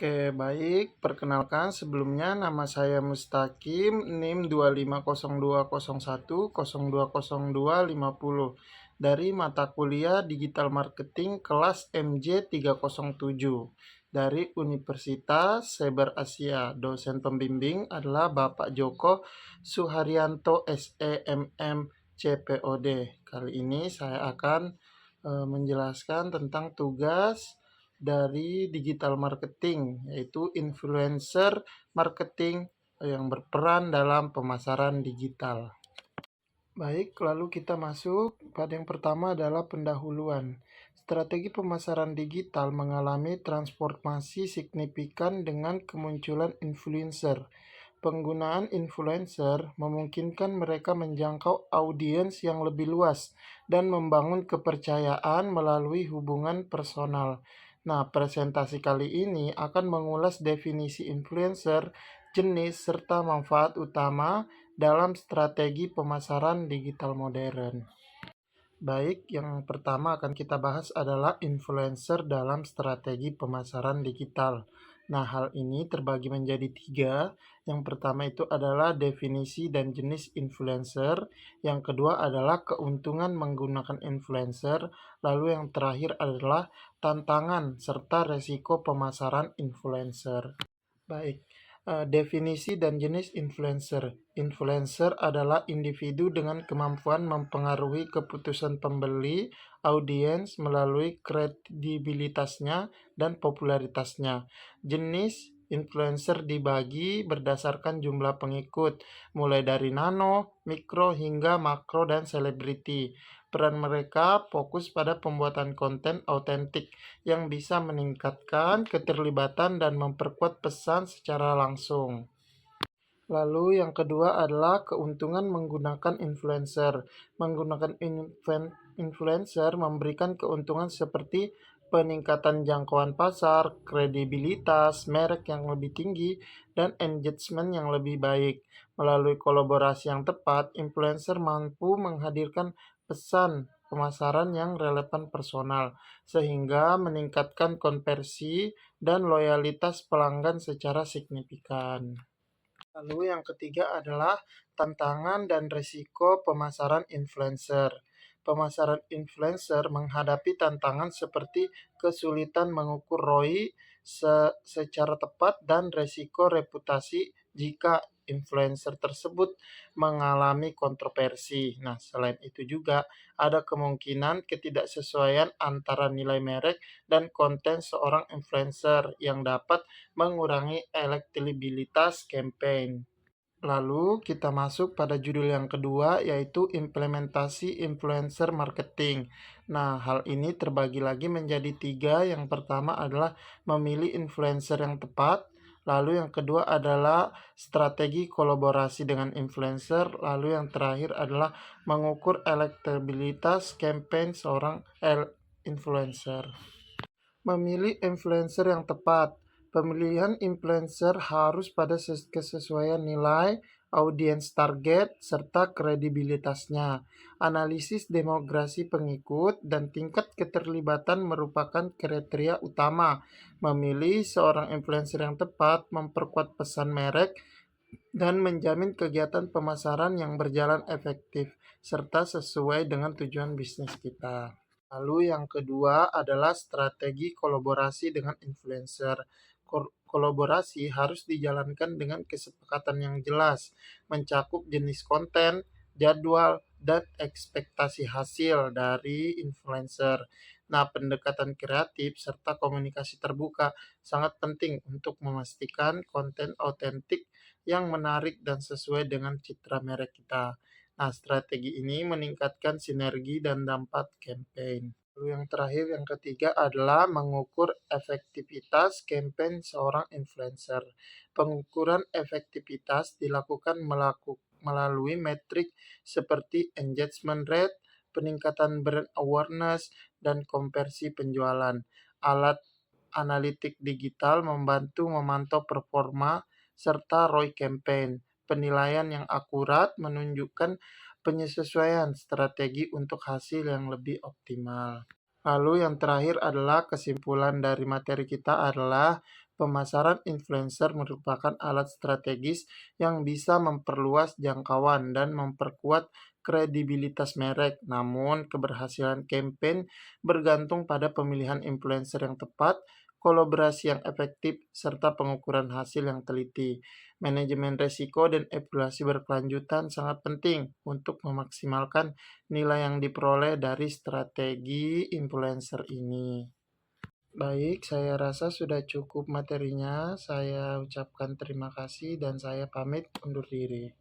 Oke, baik. Perkenalkan, sebelumnya nama saya Mustaqim, NIM 25021020250 dari mata kuliah Digital Marketing kelas MJ307 dari Universitas Cyber Asia. Dosen pembimbing adalah Bapak Joko Suharyanto SEMM CPOD. Kali ini saya akan menjelaskan tentang tugas dari digital marketing, yaitu influencer marketing yang berperan dalam pemasaran digital. Baik, lalu kita masuk pada yang pertama adalah pendahuluan. Strategi pemasaran digital mengalami transformasi signifikan dengan kemunculan influencer. Penggunaan influencer memungkinkan mereka menjangkau audiens yang lebih luas dan membangun kepercayaan melalui hubungan personal. Nah, presentasi kali ini akan mengulas definisi influencer, jenis, serta manfaat utama dalam strategi pemasaran digital modern. Baik, yang pertama akan kita bahas adalah influencer dalam strategi pemasaran digital. Nah, hal ini terbagi menjadi tiga. Yang pertama itu adalah definisi dan jenis influencer. Yang kedua adalah keuntungan menggunakan influencer. Lalu yang terakhir adalah tantangan serta resiko pemasaran influencer. Baik, definisi dan jenis influencer. Influencer adalah individu dengan kemampuan mempengaruhi keputusan pembeli, audiens melalui kredibilitasnya dan popularitasnya. Jenis influencer dibagi berdasarkan jumlah pengikut, mulai dari nano, mikro, hingga makro dan selebriti. Peran mereka fokus pada pembuatan konten autentik yang bisa meningkatkan keterlibatan dan memperkuat pesan secara langsung. Lalu yang kedua adalah keuntungan menggunakan influencer. Menggunakan influencer memberikan keuntungan seperti peningkatan jangkauan pasar, kredibilitas, merek yang lebih tinggi, dan engagement yang lebih baik. Melalui kolaborasi yang tepat, influencer mampu menghadirkan pesan pemasaran yang relevan personal, sehingga meningkatkan konversi dan loyalitas pelanggan secara signifikan. Lalu yang ketiga adalah tantangan dan risiko pemasaran influencer. Pemasaran influencer menghadapi tantangan seperti kesulitan mengukur ROI secara tepat dan risiko reputasi jika influencer tersebut mengalami kontroversi. Nah, selain itu juga ada kemungkinan ketidaksesuaian antara nilai merek dan konten seorang influencer yang dapat mengurangi elektabilitas campaign. Lalu kita masuk pada judul yang kedua, yaitu implementasi influencer marketing. Nah, hal ini terbagi lagi menjadi tiga. Yang pertama adalah memilih influencer yang tepat. Lalu yang kedua adalah strategi kolaborasi dengan influencer. Lalu yang terakhir adalah mengukur elektabilitas campaign seorang influencer. Memilih influencer yang tepat. Pemilihan influencer harus pada kesesuaian nilai, audiens target, serta kredibilitasnya. Analisis demografi pengikut dan tingkat keterlibatan merupakan kriteria utama. Memilih seorang influencer yang tepat memperkuat pesan merek dan menjamin kegiatan pemasaran yang berjalan efektif serta sesuai dengan tujuan bisnis kita. Lalu yang kedua adalah strategi kolaborasi dengan influencer. Kolaborasi harus dijalankan dengan kesepakatan yang jelas, mencakup jenis konten, jadwal, dan ekspektasi hasil dari influencer. Nah, pendekatan kreatif serta komunikasi terbuka sangat penting untuk memastikan konten autentik yang menarik dan sesuai dengan citra merek kita. Nah, strategi ini meningkatkan sinergi dan dampak campaign. Lalu yang terakhir, yang ketiga adalah mengukur efektivitas campaign seorang influencer. Pengukuran efektivitas dilakukan melalui metrik seperti engagement rate, peningkatan brand awareness, dan konversi penjualan. Alat analitik digital membantu memantau performa serta ROI campaign. Penilaian yang akurat menunjukkan penyesuaian strategi untuk hasil yang lebih optimal. Lalu yang terakhir adalah kesimpulan dari materi kita adalah pemasaran influencer merupakan alat strategis yang bisa memperluas jangkauan dan memperkuat kredibilitas merek. Namun, keberhasilan campaign bergantung pada pemilihan influencer yang tepat, kolaborasi yang efektif, serta pengukuran hasil yang teliti. Manajemen risiko dan evaluasi berkelanjutan sangat penting untuk memaksimalkan nilai yang diperoleh dari strategi influencer ini. Baik, saya rasa sudah cukup materinya. Saya ucapkan terima kasih dan saya pamit undur diri.